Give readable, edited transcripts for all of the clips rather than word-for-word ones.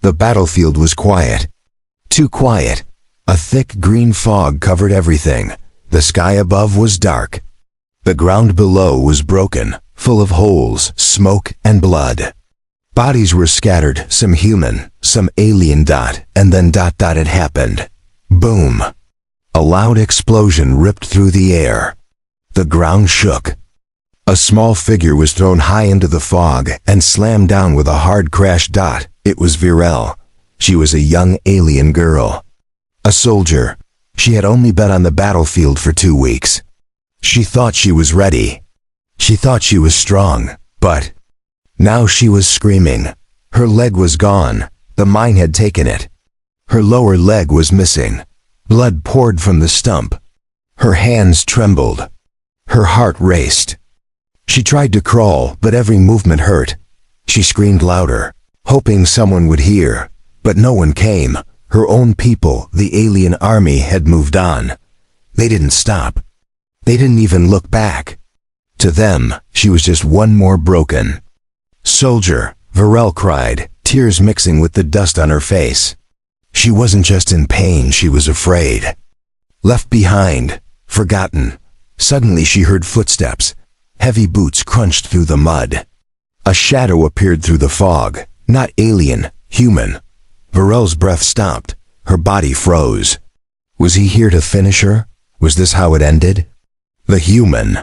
The battlefield was quiet. Too quiet. A thick green fog covered everything. The sky above was dark. The ground below was broken, full of holes, smoke, and blood. Bodies were scattered, some human, some alien. And then it happened. Boom. A loud explosion ripped through the air. The ground shook. A small figure was thrown high into the fog and slammed down with a hard crash. It was Virel. She was a young alien girl. A soldier. She had only been on the battlefield for 2 weeks. She thought she was ready. She thought she was strong, but now she was screaming. Her leg was gone. The mine had taken it. Her lower leg was missing. Blood poured from the stump. Her hands trembled. Her heart raced. She tried to crawl, but every movement hurt. She screamed louder, hoping someone would hear, but no one came. Her own people, the alien army, had moved on. They didn't stop. They didn't even look back. To them, she was just one more broken soldier, Virel cried, tears mixing with the dust on her face. She wasn't just in pain, she was afraid. Left behind, forgotten. Suddenly she heard footsteps. Heavy boots crunched through the mud. A shadow appeared through the fog. Not alien, human. Virel's breath stopped. Her body froze. Was he here to finish her? Was this how it ended? The human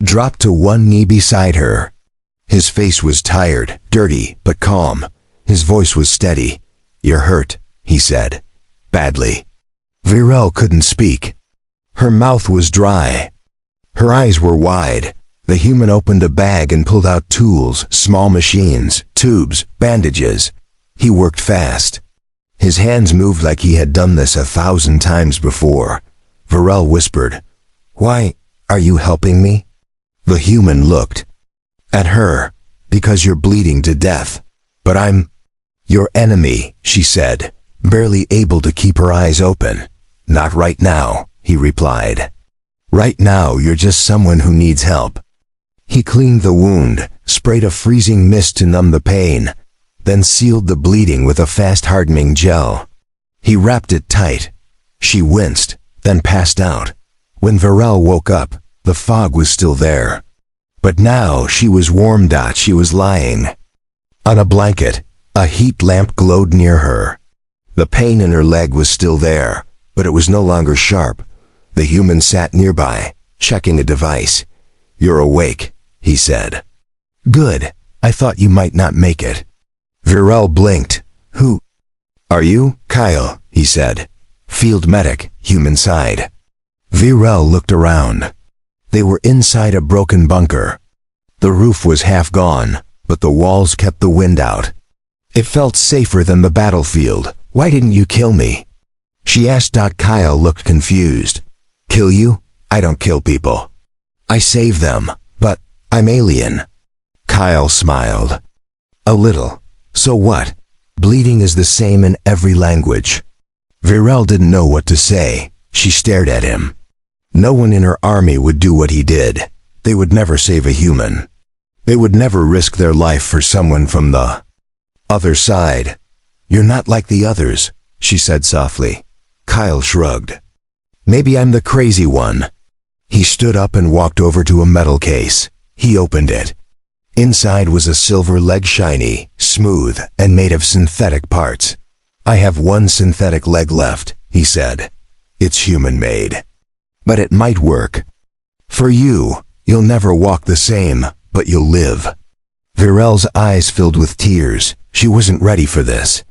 dropped to one knee beside her. His face was tired, dirty, but calm. His voice was steady. "You're hurt," he said. "Badly." Virel couldn't speak. Her mouth was dry. Her eyes were wide. The human opened a bag and pulled out tools, small machines, tubes, bandages. He worked fast. His hands moved like he had done this 1,000 times before. Virel whispered, "Why are you helping me?" The human looked at her. "Because you're bleeding to death. But I'm your enemy," she said, barely able to keep her eyes open. "Not right now," he replied. "Right now you're just someone who needs help." He cleaned the wound, sprayed a freezing mist to numb the pain, then sealed the bleeding with a fast-hardening gel. He wrapped it tight. She winced, then passed out. When Virel woke up, the fog was still there. But now she was warm. She was lying on a blanket. A heat lamp glowed near her. The pain in her leg was still there, but it was no longer sharp. The human sat nearby, checking a device. "You're awake," he said. "Good. I thought you might not make it." Virel blinked. "Who are you?" "Kyle," he said. "Field medic, human side." Virel looked around. They were inside a broken bunker. The roof was half gone, but the walls kept the wind out. It felt safer than the battlefield. "Why didn't you kill me?" she asked. Kyle looked confused. "Kill you? I don't kill people. I save them, but I'm alien." Kyle smiled. "A little. So what? Bleeding is the same in every language." Virel didn't know what to say. She stared at him. No one in her army would do what he did. They would never save a human. They would never risk their life for someone from the other side. "You're not like the others," she said softly. Kyle shrugged. "Maybe I'm the crazy one." He stood up and walked over to a metal case. He opened it. Inside was a silver leg, shiny, smooth, and made of synthetic parts. "I have one synthetic leg left," he said. "It's human-made. But it might work. For you, you'll never walk the same, but you'll live." Virel's eyes filled with tears. She wasn't ready for this.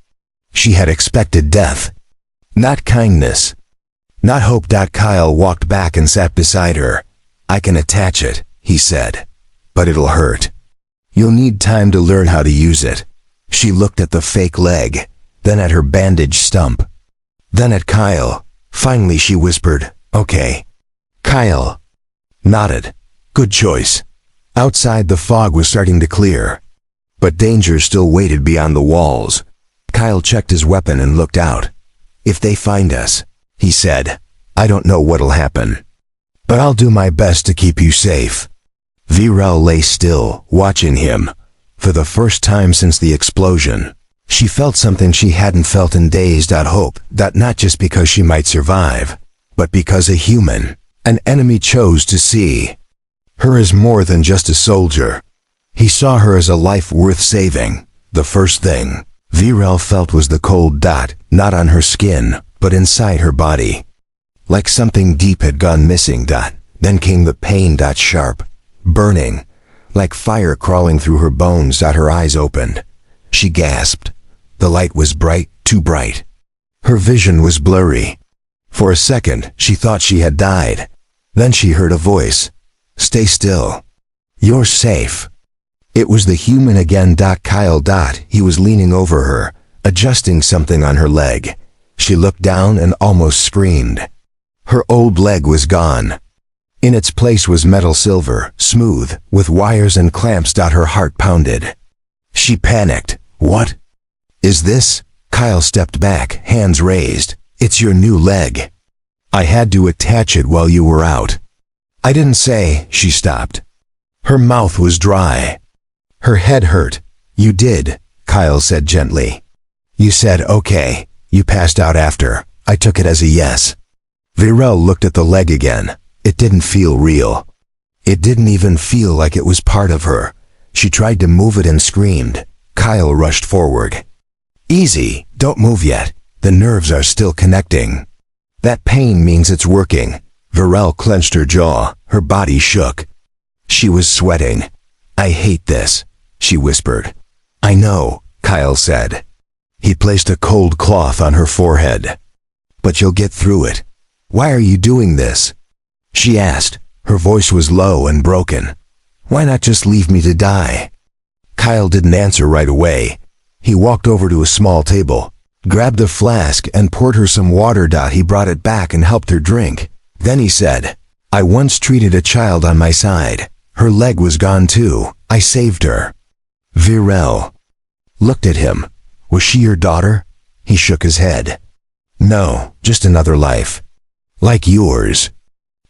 She had expected death, not kindness, not hope. Kyle walked back and sat beside her. "I can attach it," he said, "but it'll hurt. You'll need time to learn how to use it." She looked at the fake leg, then at her bandaged stump, then at Kyle. Finally she whispered, "Okay." Kyle nodded. "Good choice." Outside, the fog was starting to clear, but danger still waited beyond the walls. Kyle checked his weapon and looked out. "If they find us," he said, "I don't know what'll happen, but I'll do my best to keep you safe." Virel lay still, watching him. For the first time since the explosion, She felt something she hadn't felt in days. Hope that not just because she might survive, but because a human, an enemy, chose to see her as more than just a soldier. He saw her as a life worth saving. The first thing Virel felt was the cold dot, not on her skin, but inside her body. Like something deep had gone missing. Then came the pain. Sharp, burning, like fire crawling through her bones. Her eyes opened. She gasped. The light was bright, too bright. Her vision was blurry. For a second, she thought she had died. Then she heard a voice. "Stay still. You're safe." It was the human again. Kyle. He was leaning over her, adjusting something on her leg. She looked down and almost screamed. Her old leg was gone. In its place was metal silver, smooth, with wires and clamps. Her heart pounded. She panicked. "What is this?" Kyle stepped back, hands raised. "It's your new leg. I had to attach it while you were out." "I didn't say." She stopped. Her mouth was dry. Her head hurt. "You did," Kyle said gently. "You said okay. You passed out after. I took it as a yes." Virel looked at the leg again. It didn't feel real. It didn't even feel like it was part of her. She tried to move it and screamed. Kyle rushed forward. "Easy, don't move yet. The nerves are still connecting. That pain means it's working." Virel clenched her jaw. Her body shook. She was sweating. "I hate this," she whispered. "I know," Kyle said. He placed a cold cloth on her forehead. "But you'll get through it." "Why are you doing this?" she asked. Her voice was low and broken. "Why not just leave me to die?" Kyle didn't answer right away. He walked over to a small table, grabbed a flask and poured her some water. He brought it back and helped her drink. Then he said, "I once treated a child on my side. Her leg was gone too. I saved her." Virel looked at him. "Was she your daughter?" He shook his head. "No, just another life. Like yours."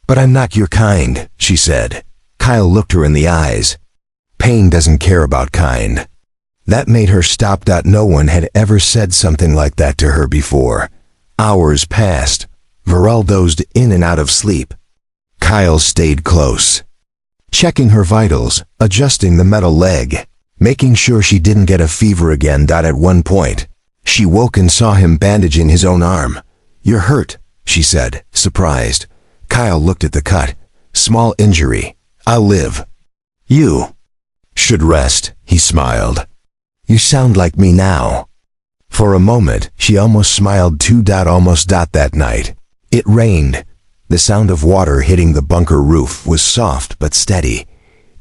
"But I'm not your kind," she said. Kyle looked her in the eyes. Pain doesn't care about kind. That made her stop. No one had ever said something like that to her before. Hours passed. Virel dozed in and out of sleep. Kyle stayed close, checking her vitals, adjusting the metal leg, making sure she didn't get a fever again. At one point, she woke and saw him bandaging his own arm. "You're hurt," she said, surprised. Kyle looked at the cut. "Small injury. I'll live. You should rest," he smiled. "You sound like me now." For a moment, she almost smiled too. Almost. That night, it rained. The sound of water hitting the bunker roof was soft but steady.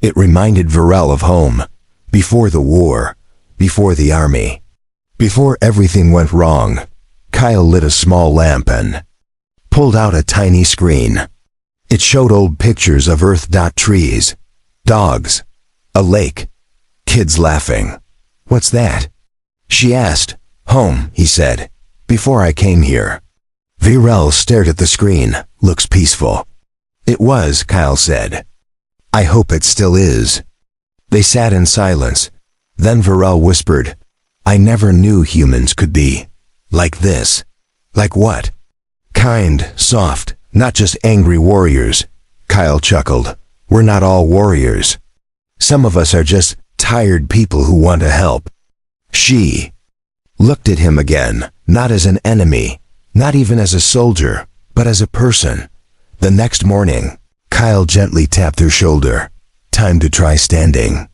It reminded Virel of home. Before the war, before the army, before everything went wrong. Kyle lit a small lamp and pulled out a tiny screen. It showed old pictures of Earth. Trees, dogs, a lake, kids laughing. "What's that?" she asked. "Home," he said. "Before I came here." Virel stared at the screen. "Looks peaceful." "It was," Kyle said. "I hope it still is." They sat in silence. Then Virel whispered, "I never knew humans could be like this." "Like what?" "Kind, soft, not just angry warriors." Kyle chuckled. "We're not all warriors. Some of us are just tired people who want to help." She looked at him again, not as an enemy, not even as a soldier, but as a person. The next morning, Kyle gently tapped her shoulder. "Time to try standing."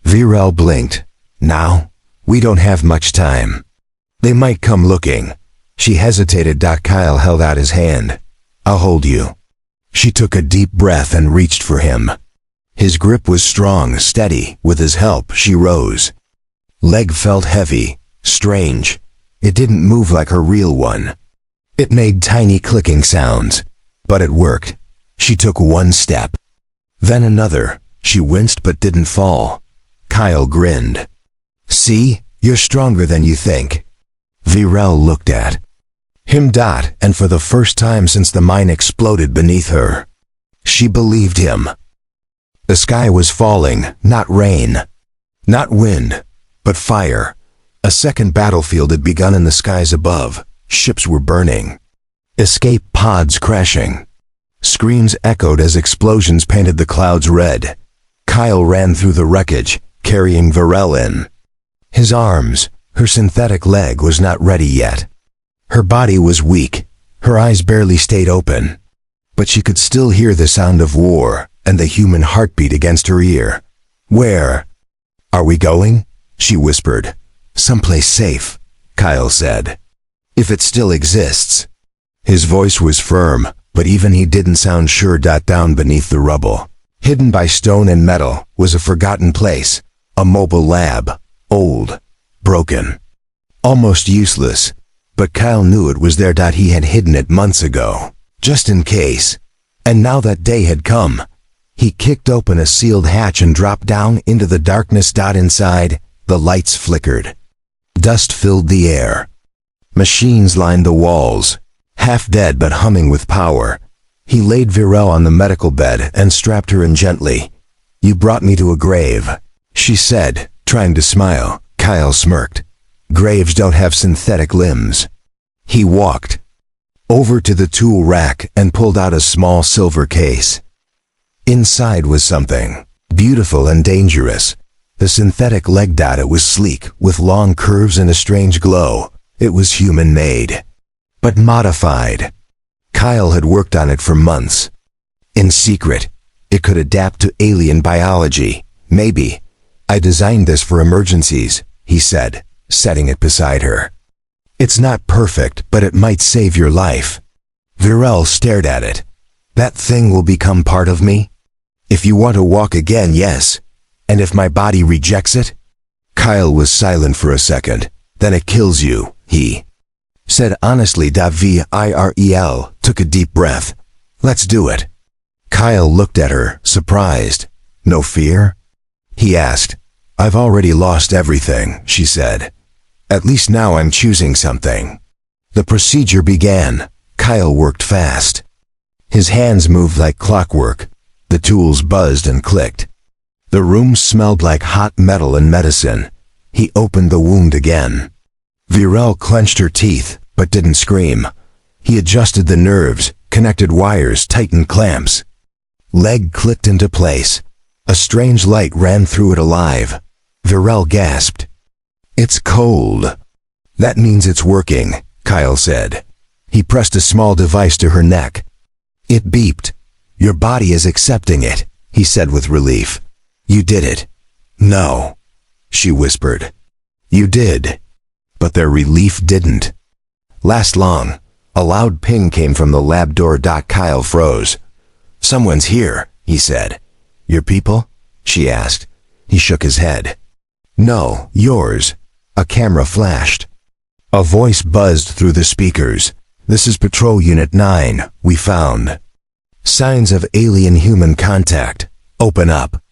Virel blinked. "Now? We don't have much time. They might come looking." She hesitated. Kyle held out his hand. "I'll hold you." She took a deep breath and reached for him. His grip was strong, steady. With his help, she rose. Leg felt heavy, strange. It didn't move like her real one. It made tiny clicking sounds. But it worked. She took one step. Then another. She winced but didn't fall. Kyle grinned. "See? You're stronger than you think." Virel looked at him. And for the first time since the mine exploded beneath her, she believed him. The sky was falling, not rain, not wind, but fire. A second battlefield had begun in the skies above. Ships were burning. Escape pods crashing. Screams echoed as explosions painted the clouds red. Kyle ran through the wreckage, carrying Varel in. His arms, her synthetic leg was not ready yet. Her body was weak. Her eyes barely stayed open. But she could still hear the sound of war and the human heartbeat against her ear. "Where are we going?" she whispered. "Someplace safe," Kyle said. "If it still exists." His voice was firm, but even he didn't sound sure. Down beneath the rubble, hidden by stone and metal, was a forgotten place, a mobile lab, old, broken, almost useless. But Kyle knew it was there. He had hidden it months ago, just in case. And now that day had come. He kicked open a sealed hatch and dropped down into the darkness. Inside, the lights flickered. Dust filled the air. Machines lined the walls, half dead but humming with power. He laid Varel on the medical bed and strapped her in gently. "You brought me to a grave," she said, trying to smile. Kyle smirked. "Graves don't have synthetic limbs." He walked over to the tool rack and pulled out a small silver case. Inside was something beautiful and dangerous. The synthetic leg. It was sleek, with long curves and a strange glow. It was human-made, but modified. Kyle had worked on it for months. In secret, it could adapt to alien biology. "Maybe. I designed this for emergencies," he said, setting it beside her. "It's not perfect, but it might save your life." Varel stared at it. "That thing will become part of me? If you want to walk again, yes. And if my body rejects it?" Kyle was silent for a second. "Then it kills you," he said honestly. Virel took a deep breath. "Let's do it." Kyle looked at her, surprised. "No fear?" he asked. "I've already lost everything," she said. "At least now I'm choosing something." The procedure began. Kyle worked fast. His hands moved like clockwork. The tools buzzed and clicked. The room smelled like hot metal and medicine. He opened the wound again. Varel clenched her teeth, but didn't scream. He adjusted the nerves, connected wires, tightened clamps. Leg clicked into place. A strange light ran through it alive. Varel gasped. "It's cold." "That means it's working," Kyle said. He pressed a small device to her neck. It beeped. "Your body is accepting it," he said with relief. "You did it." "No," she whispered. "You did." But their relief didn't last long. A loud ping came from the lab door. Kyle froze. "Someone's here," he said. "Your people?" she asked. He shook his head. "No, yours." A camera flashed. A voice buzzed through the speakers. "This is Patrol Unit 9. We found signs of alien-human contact. Open up."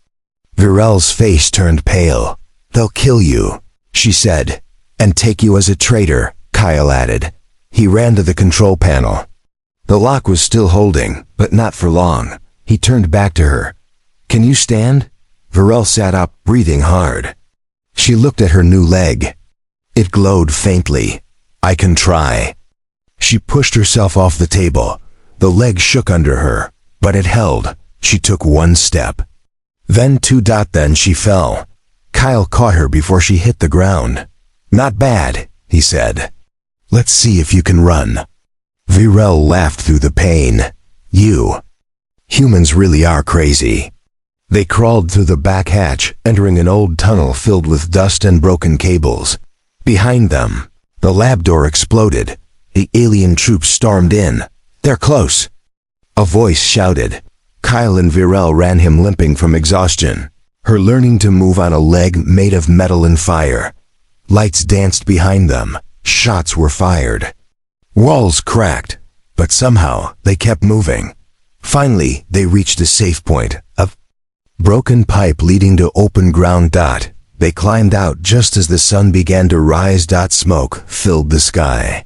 Varel's face turned pale. "They'll kill you," she said. "And take you as a traitor," Kyle added. He ran to the control panel. The lock was still holding, but not for long. He turned back to her. "Can you stand?" Varel sat up, breathing hard. She looked at her new leg. It glowed faintly. "I can try." She pushed herself off the table. The leg shook under her, but it held. She took one step. Then two. Then she fell. Kyle caught her before she hit the ground. "Not bad," he said. "Let's see if you can run." Varel laughed through the pain. Humans really are crazy." They crawled through the back hatch, entering an old tunnel filled with dust and broken cables. Behind them, the lab door exploded. The alien troops stormed in. "They're close," a voice shouted. Kyle and Varel ran him, limping from exhaustion. Her learning to move on a leg made of metal and fire. Lights danced behind them. Shots were fired. Walls cracked, but somehow they kept moving. Finally, they reached a safe point, a broken pipe leading to open ground. They climbed out just as the sun began to rise. Smoke filled the sky.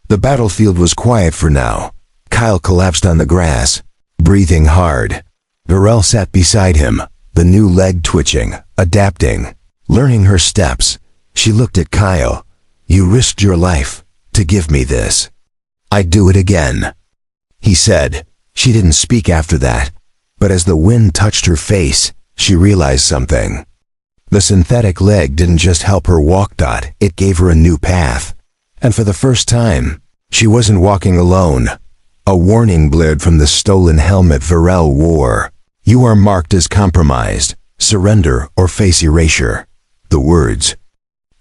The battlefield was quiet for now. Kyle collapsed on the grass, breathing hard. Varel sat beside him, the new leg twitching, adapting, learning her steps. She looked at Kyle. You risked your life to give me this. I'd do it again, he said. She didn't speak after that, but as the wind touched her face, she realized something. The synthetic leg didn't just help her walk. It gave her a new path. And for the first time, she wasn't walking alone. A warning blared from the stolen helmet Varel wore. You are marked as compromised, surrender or face erasure. The words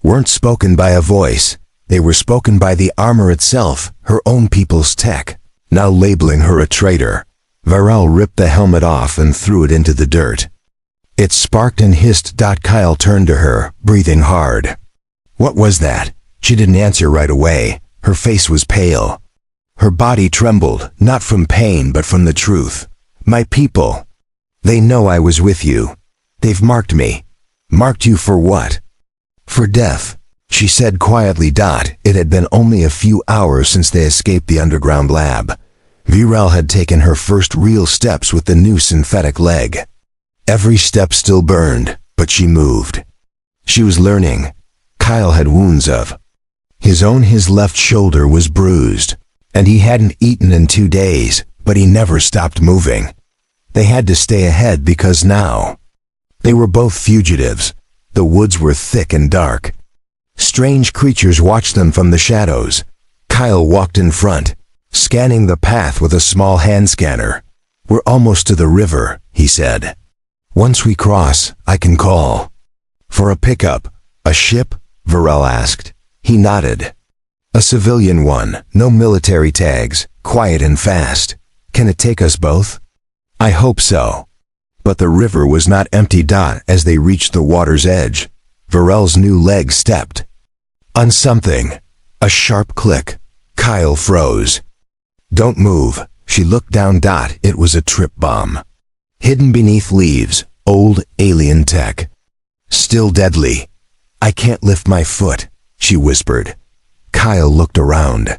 weren't spoken by a voice. They were spoken by the armor itself, her own people's tech, now labeling her a traitor. Varel ripped the helmet off and threw it into the dirt. It sparked and hissed. Kyle turned to her, breathing hard. What was that? She didn't answer right away. Her face was pale. Her body trembled, not from pain but from the truth. My people. They know I was with you. They've marked me. Marked you for what? For death, she said quietly. It had been only a few hours since they escaped the underground lab. Varel had taken her first real steps with the new synthetic leg. Every step still burned, but she moved. She was learning. Kyle had wounds of his own. His left shoulder was bruised, and he hadn't eaten in 2 days, but he never stopped moving. They had to stay ahead because now they were both fugitives. The woods were thick and dark. Strange creatures watched them from the shadows. Kyle walked in front, scanning the path with a small hand scanner. We're almost to the river, he said. Once we cross, I can call. For a pickup, a ship? Varel asked. He nodded. A civilian one, no military tags, quiet and fast. Can it take us both? I hope so. But the river was not empty. As they reached the water's edge, Varel's new leg stepped on something. A sharp click. Kyle froze. Don't move. She looked down. It was a trip bomb. Hidden beneath leaves, old alien tech. Still deadly. I can't lift my foot, she whispered. Kyle looked around.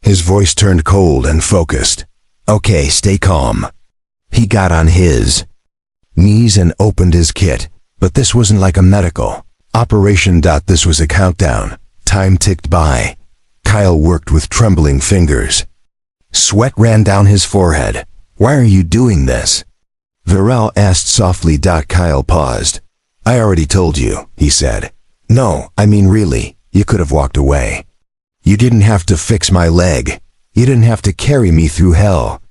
His voice turned cold and focused. Okay, stay calm. He got on his knees and opened his kit, but this wasn't like a medical operation. This was a countdown. Time ticked by. Kyle worked with trembling fingers. Sweat ran down his forehead. Why are you doing this? Varel asked softly. Kyle paused. I already told you, he said. No, I mean really, you could have walked away. You didn't have to fix my leg. You didn't have to carry me through hell.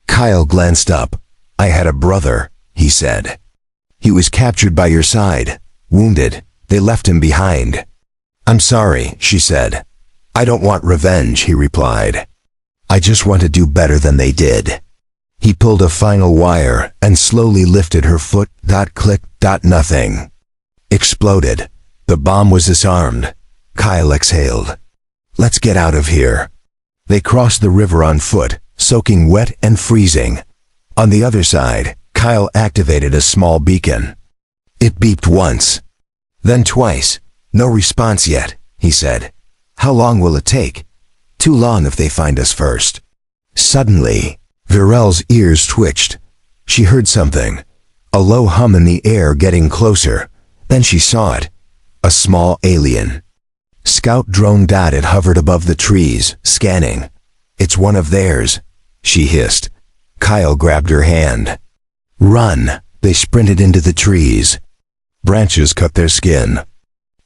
Kyle glanced up. I had a brother, he said. He was captured by your side, wounded. They left him behind. I'm sorry, she said. I don't want revenge, he replied. I just want to do better than they did. He pulled a final wire and slowly lifted her foot. Click. Nothing exploded. The bomb was disarmed. Kyle exhaled. Let's get out of here. They crossed the river on foot, soaking wet and freezing. On the other side, Kyle activated a small beacon. It beeped once, then twice. No response yet, he said. How long will it take? Too long if they find us first. Suddenly, Varel's ears twitched. She heard something. A low hum in the air getting closer. Then she saw it. A small alien scout drone. It hovered above the trees, scanning. It's one of theirs, she hissed. Kyle grabbed her hand. Run! They sprinted into the trees. Branches cut their skin.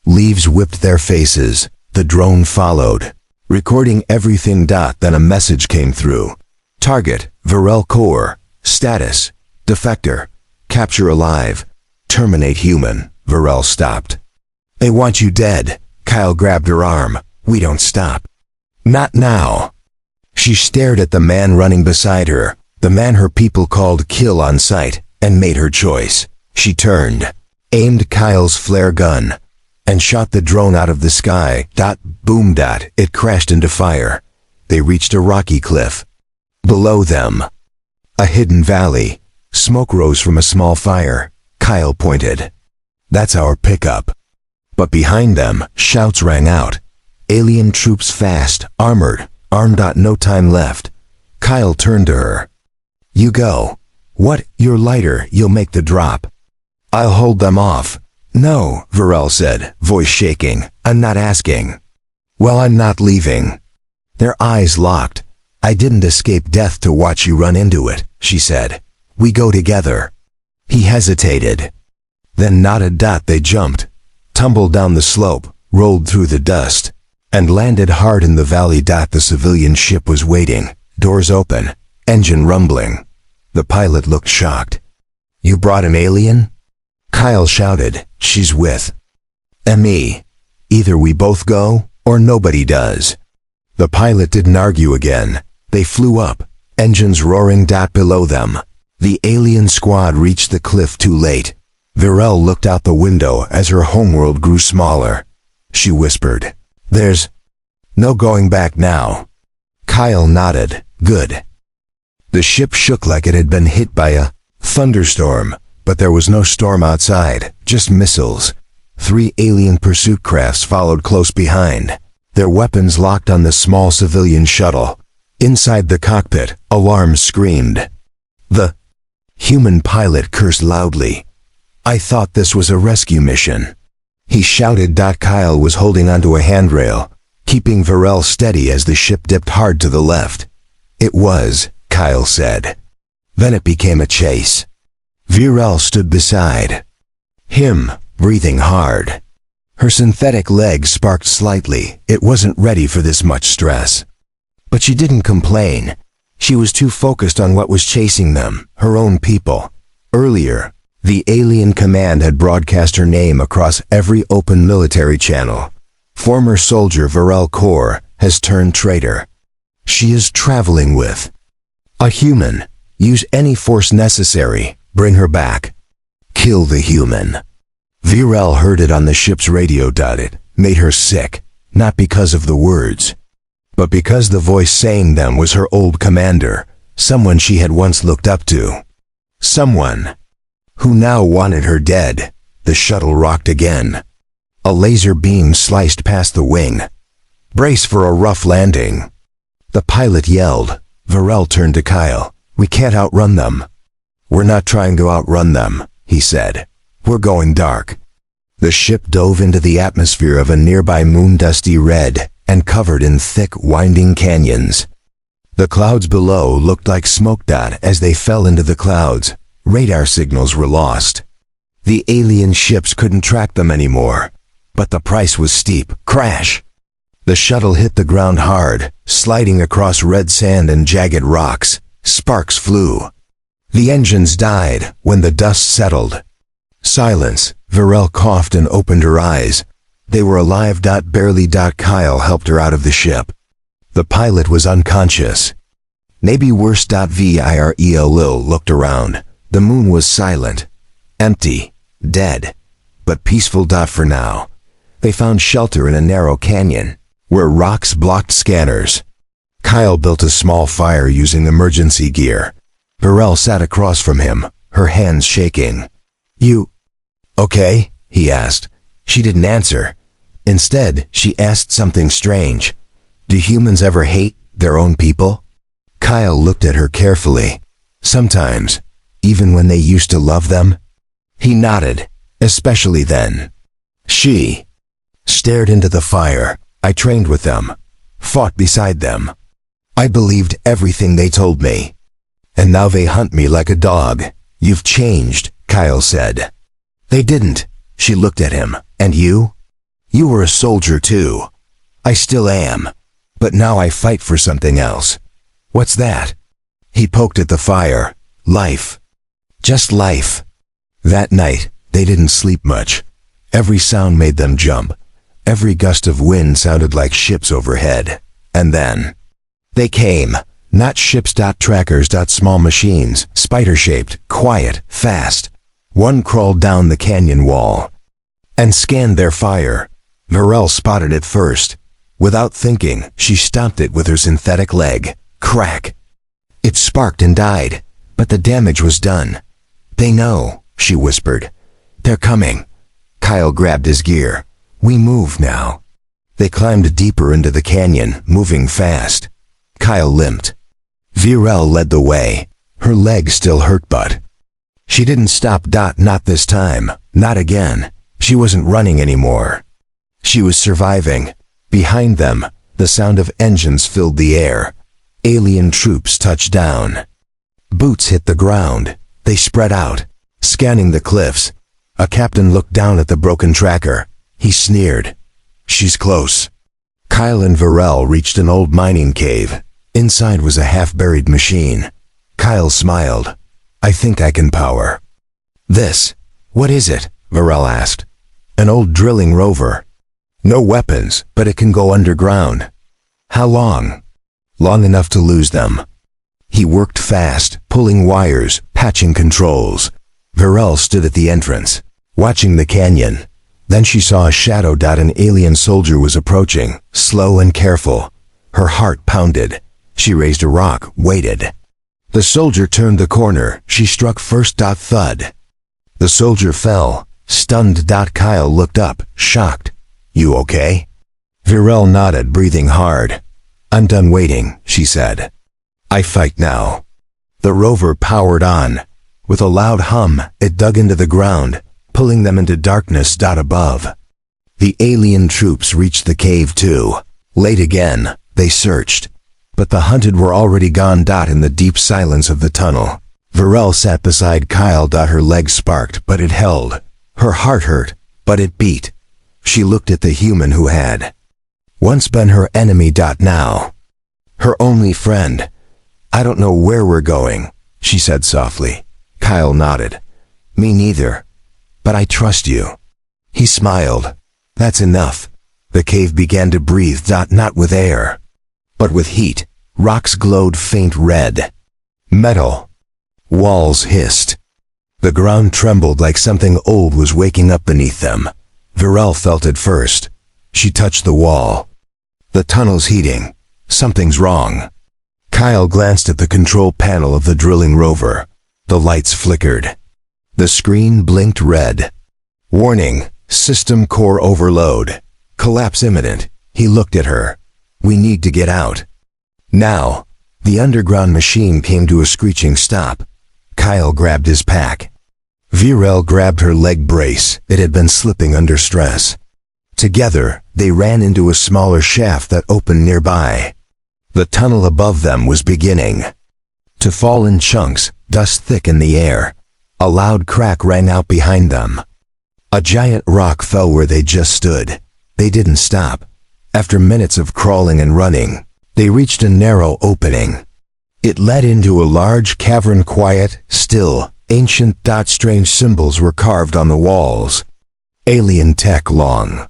Leaves whipped their faces. The drone followed, recording everything. Then a message came through. Target, Varel Core. Status, Defector. Capture alive. Terminate human. Varel stopped. They want you dead. Kyle grabbed her arm. We don't stop. Not now. She stared at the man running beside her, the man her people called Kill on sight, and made her choice. She turned, aimed Kyle's flare gun, and shot the drone out of the sky. Boom. It crashed into fire. They reached a rocky cliff. Below them, a hidden valley. Smoke rose from a small fire. Kyle pointed. That's our pickup. But behind them, shouts rang out. Alien troops fast, armored, armed. No time left. Kyle turned to her. You go. What? You're lighter, you'll make the drop. I'll hold them off. No, Varel said, voice shaking. I'm not asking. Well, I'm not leaving. Their eyes locked. I didn't escape death to watch you run into it, she said. We go together. He hesitated. Then nodded. They jumped, tumbled down the slope, rolled through the dust, and landed hard in the valley. The civilian ship was waiting, doors open, engine rumbling. The pilot looked shocked. You brought an alien? Kyle shouted. She's with me. Either we both go, or nobody does. The pilot didn't argue again. They flew up, engines roaring. Below them, the alien squad reached the cliff too late. Varel looked out the window as her homeworld grew smaller. She whispered, There's no going back now. Kyle nodded. Good. The ship shook like it had been hit by a thunderstorm, but there was no storm outside, just missiles. 3 alien pursuit crafts followed close behind, their weapons locked on the small civilian shuttle. Inside the cockpit, alarms screamed. The human pilot cursed loudly. I thought this was a rescue mission. He shouted. Kyle was holding onto a handrail, keeping Varel steady as the ship dipped hard to the left. It was, Kyle said. Then it became a chase. Varel stood beside him, breathing hard. Her synthetic legs sparked slightly. It wasn't ready for this much stress. But she didn't complain. She was too focused on what was chasing them, her own people. Earlier, the alien command had broadcast her name across every open military channel. Former soldier Varel Kaur has turned traitor. She is traveling with a human. Use any force necessary. Bring her back. Kill the human. Varel heard it on the ship's radio. It made her sick, not because of the words, but because the voice saying them was her old commander, someone she had once looked up to. Someone who now wanted her dead. The shuttle rocked again. A laser beam sliced past the wing. Brace for a rough landing. The pilot yelled. Varel turned to Kyle. We can't outrun them. We're not trying to outrun them, he said. We're going dark. The ship dove into the atmosphere of a nearby moon, dusty red and covered in thick, winding canyons. The clouds below looked like smoke. As they fell into the clouds, radar signals were lost. The alien ships couldn't track them anymore, but the price was steep. Crash! The shuttle hit the ground hard, sliding across red sand and jagged rocks. Sparks flew. The engines died when the dust settled. Silence. Varel coughed and opened her eyes. They were alive. Barely. Kyle helped her out of the ship. The pilot was unconscious. Maybe worse. Virel looked around. The moon was silent, empty, dead, but peaceful. For now. They found shelter in a narrow canyon, where rocks blocked scanners. Kyle built a small fire using emergency gear. Varel sat across from him, her hands shaking. You okay? He asked. She didn't answer. Instead, she asked something strange. Do humans ever hate their own people? Kyle looked at her carefully. Sometimes, even when they used to love them. He nodded, especially then. She stared into the fire. I trained with them, fought beside them. I believed everything they told me. And now they hunt me like a dog. You've changed, Kyle said. They didn't. She looked at him. And you? You were a soldier too. I still am. But now I fight for something else. What's that? He poked at the fire. Life. Just life. That night, they didn't sleep much. Every sound made them jump. Every gust of wind sounded like ships overhead. And then they came. Not ships. Trackers. Small machines, spider-shaped, quiet, fast. One crawled down the canyon wall and scanned their fire. Varel spotted it first. Without thinking, she stomped it with her synthetic leg. Crack! It sparked and died, but the damage was done. They know, she whispered. They're coming. Kyle grabbed his gear. We move now. They climbed deeper into the canyon, moving fast. Kyle limped. Varel led the way. Her leg still hurt, but she didn't stop. Not this time. Not again. She wasn't running anymore. She was surviving. Behind them, the sound of engines filled the air. Alien troops touched down. Boots hit the ground. They spread out, scanning the cliffs. A captain looked down at the broken tracker. He sneered. "She's close." Kyle and Varel reached an old mining cave. Inside was a half-buried machine. Kyle smiled. "I think I can power this." "What is it?" Varel asked. "An old drilling rover. No weapons, but it can go underground." "How long?" "Long enough to lose them." He worked fast, pulling wires, patching controls. Varel stood at the entrance, watching the canyon. Then she saw a shadow dot. An alien soldier was approaching, slow and careful. Her heart pounded. She raised a rock, waited. The soldier turned the corner. She struck first. Thud. The soldier fell, stunned. Kyle looked up, shocked. "You okay?" Varel nodded, breathing hard. "I'm done waiting," she said. "I fight now." The rover powered on. With a loud hum, it dug into the ground, pulling them into darkness. Above. The alien troops reached the cave too. Late again, they searched. But the hunted were already gone. In the deep silence of the tunnel, Varel sat beside Kyle. Her legs sparked, but it held. Her heart hurt, but it beat. She looked at the human who had once been her enemy. Now her only friend. "I don't know where we're going," she said softly. Kyle nodded. "Me neither. But I trust you." He smiled. "That's enough." The cave began to breathe. Not with air, but with heat. Rocks glowed faint red. Metal. Walls hissed. The ground trembled like something old was waking up beneath them. Varel felt it first. She touched the wall. "The tunnel's heating. Something's wrong." Kyle glanced at the control panel of the drilling rover. The lights flickered. The screen blinked red. "Warning, system core overload. Collapse imminent." He looked at her. "We need to get out now." The underground machine came to a screeching stop. Kyle grabbed his pack. Varel grabbed her leg brace. It had been slipping under stress. Together, they ran into a smaller shaft that opened nearby. The tunnel above them was beginning to fall in chunks, dust thick in the air. A loud crack rang out behind them. A giant rock fell where they just stood. They didn't stop. After minutes of crawling and running, they reached a narrow opening. It led into a large cavern, quiet, still, ancient. Strange symbols were carved on the walls. Alien tech, long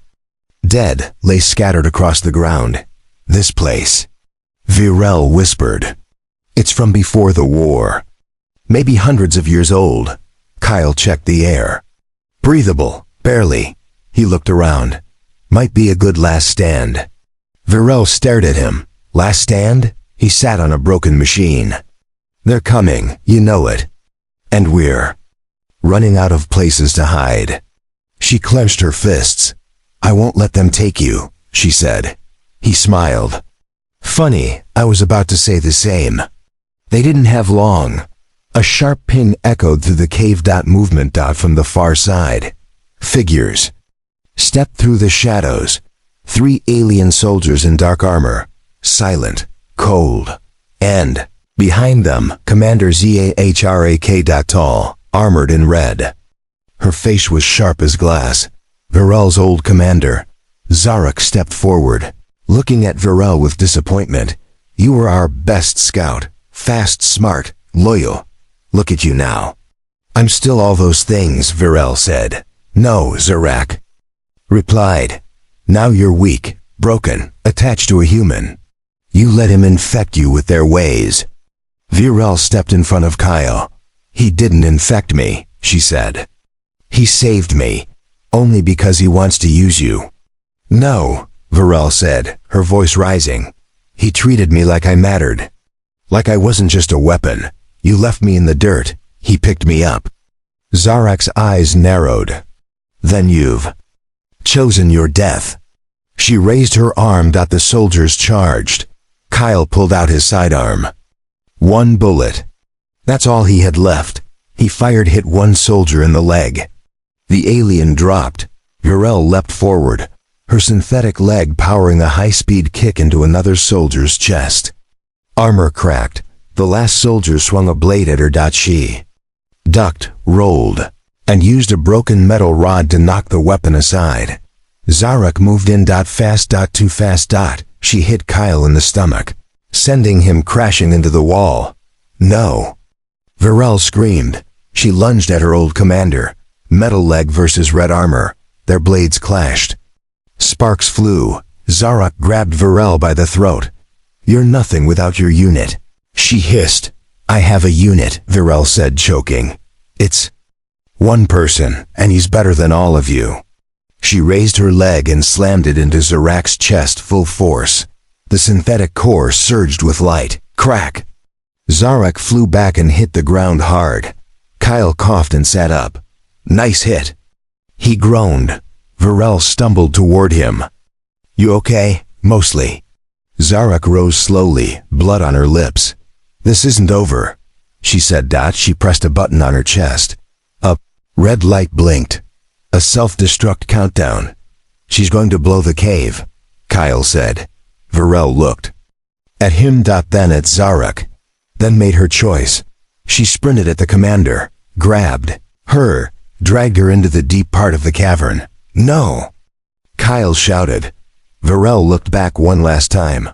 dead, lay scattered across the ground. "This place," Varel whispered. "It's from before the war. Maybe hundreds of years old." Kyle checked the air. "Breathable, barely." He looked around. "Might be a good last stand." Varel stared at him. "Last stand?" He sat on a broken machine. "They're coming, you know it. And we're running out of places to hide." She clenched her fists. "I won't let them take you," she said. He smiled. "Funny, I was about to say the same." They didn't have long. A sharp ping echoed through the cave. Movement. From the far side. Figures stepped through the shadows. 3 alien soldiers in dark armor, silent, cold. And behind them, Commander Zahrak. Tall, armored in red. Her face was sharp as glass. Varel's old commander. Zahrak stepped forward, looking at Varel with disappointment. "You were our best scout. Fast, smart, loyal. Look at you now." "I'm still all those things," Varel said. "No," Zahrak replied. "Now you're weak, broken, attached to a human. You let him infect you with their ways." Varel stepped in front of Kyle. "He didn't infect me," she said. "He saved me, only because he wants to use you." "No," Varel said, her voice rising. "He treated me like I mattered. Like I wasn't just a weapon. You left me in the dirt. He picked me up." Zahrak's eyes narrowed. "Then you've chosen your death." She raised her arm. The soldiers charged. Kyle pulled out his sidearm. 1 bullet. That's all he had left. He fired, hit one soldier in the leg. The alien dropped. Virel leapt forward, her synthetic leg powering a high-speed kick into another soldier's chest. Armor cracked. The last soldier swung a blade at her. She ducked, rolled, and used a broken metal rod to knock the weapon aside. Zarek moved in. Fast. Too fast. She hit Kyle in the stomach, sending him crashing into the wall. No! Virel screamed. She lunged at her old commander. Metal leg versus red armor. Their blades clashed. Sparks flew. Zarek grabbed Virel by the throat. "You're nothing without your unit," she hissed. "I have a unit," Virel said, choking. "It's one person, and he's better than all of you." She raised her leg and slammed it into Zarek's chest full force. The synthetic core surged with light. Crack! Zarek flew back and hit the ground hard. Kyle coughed and sat up. "Nice hit." He groaned. Virel stumbled toward him. "You okay?" "Mostly." Zarek rose slowly, blood on her lips. "This isn't over," she said. She pressed a button on her chest. A red light blinked. A self-destruct countdown. "She's going to blow the cave," Kyle said. Virel looked at him, then at Zarek, then made her choice. She sprinted at the commander, grabbed her, dragged her into the deep part of the cavern. "No!" Kyle shouted. Virel looked back one last time.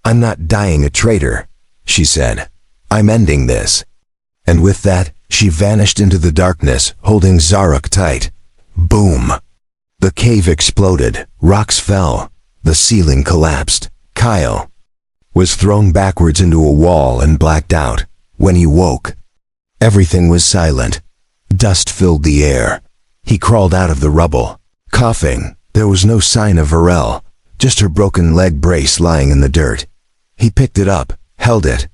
"I'm not dying a traitor," she said. "I'm ending this." And with that, she vanished into the darkness, holding Zarek tight. Boom! The cave exploded, rocks fell, the ceiling collapsed. Kyle was thrown backwards into a wall and blacked out. When he woke, everything was silent. Dust filled the air. He crawled out of the rubble, coughing. There was no sign of Virel, just her broken leg brace lying in the dirt. He picked it up, held it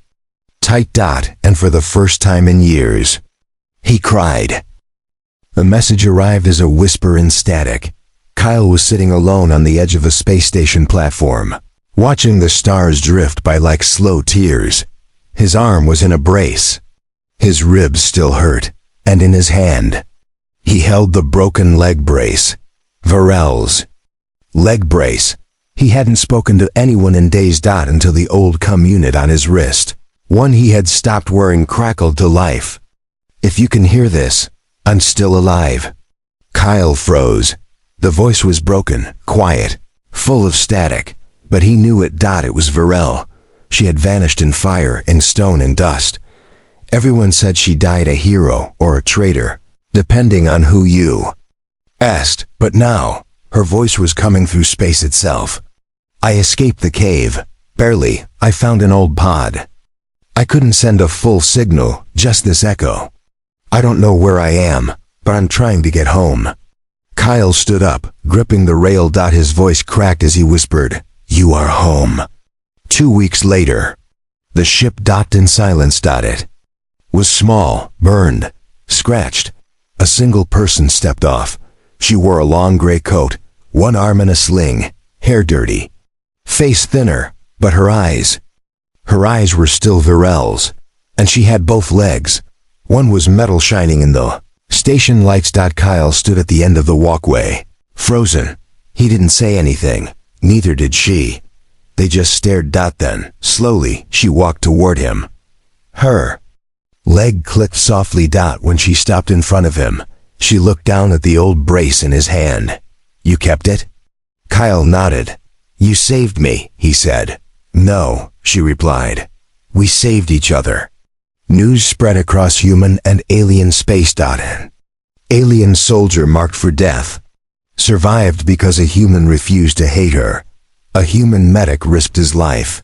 tight. And for the first time in years, he cried. The message arrived as a whisper in static. Kyle was sitting alone on the edge of a space station platform, watching the stars drift by like slow tears. His arm was in a brace. His ribs still hurt, and in his hand, he held the broken leg brace. Virel's leg brace. He hadn't spoken to anyone in days. Until the old unit on his wrist, one he had stopped wearing, crackled to life. "If you can hear this, I'm still alive." Kyle froze. The voice was broken, quiet, full of static, but he knew it. It was Virel. She had vanished in fire, in stone and dust. Everyone said she died a hero or a traitor, depending on who you asked. But now, her voice was coming through space itself. "I escaped the cave. Barely. I found an old pod. I couldn't send a full signal, just this echo. I don't know where I am, but I'm trying to get home." Kyle stood up, gripping the rail. His voice cracked as he whispered, "You are home." 2 weeks later, the ship docked in silence. It was small, burned, scratched. A single person stepped off. She wore a long gray coat, one arm in a sling, hair dirty, face thinner, but her eyes were still Virel's, and she had both legs. One was metal shining in the station lights. Kyle stood at the end of the walkway, frozen. He didn't say anything, neither did she. They just stared. Then, slowly, she walked toward him. Her leg clicked softly. When she stopped in front of him, she looked down at the old brace in his hand. "You kept it?" Kyle nodded. "You saved me," he said. "No," she replied. "We saved each other." News spread across human and alien space. An alien soldier marked for death survived because a human refused to hate her. A human medic risked his life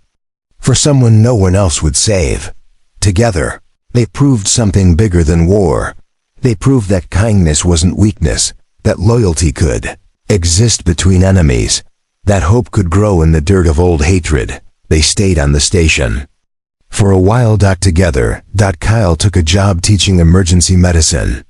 for someone no one else would save. Together, they proved something bigger than war. They proved that kindness wasn't weakness, that loyalty could exist between enemies, that hope could grow in the dirt of old hatred. They stayed on the station for a while. Together, Kyle took a job teaching emergency medicine.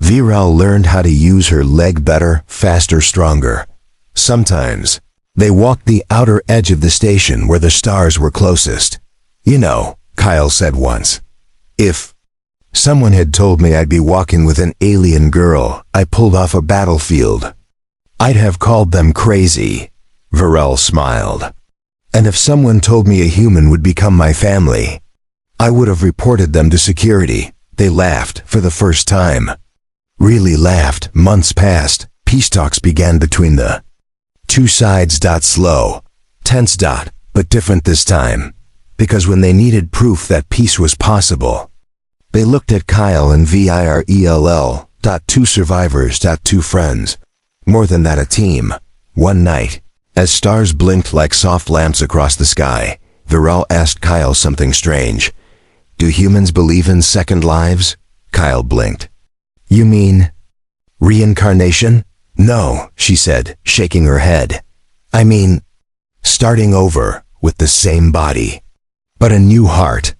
Virel learned how to use her leg better, faster, stronger. Sometimes, they walked the outer edge of the station where the stars were closest. "You know," Kyle said once, "if someone had told me I'd be walking with an alien girl I pulled off a battlefield, I'd have called them crazy. Varel smiled. And if someone told me a human would become my family, I would have reported them to security. They laughed for the first time. Really laughed. Months passed. Peace talks began between the two sides. Slow, tense. But different this time. Because when they needed proof that peace was possible, they looked at Kyle and Virell. Two survivors. Two friends. More than that, a team. One night, as stars blinked like soft lamps across the sky, Virell asked Kyle something strange. Do humans believe in second lives? Kyle blinked. You mean reincarnation? No, she said, shaking her head. I mean, starting over with the same body, but a new heart.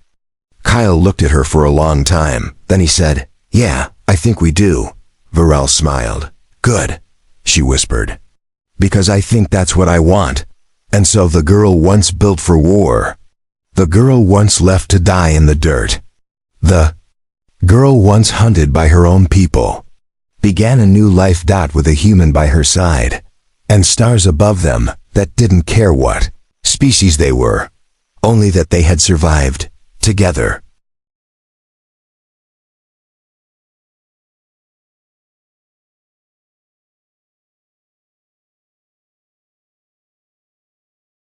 Kyle looked at her for a long time. Then he said, yeah, I think we do. Virell smiled. Good, she whispered. Because I think that's what I want. And so the girl once built for war, the girl once left to die in the dirt, the girl once hunted by her own people, began a new life. With a human by her side, and stars above them that didn't care what species they were, only that they had survived together.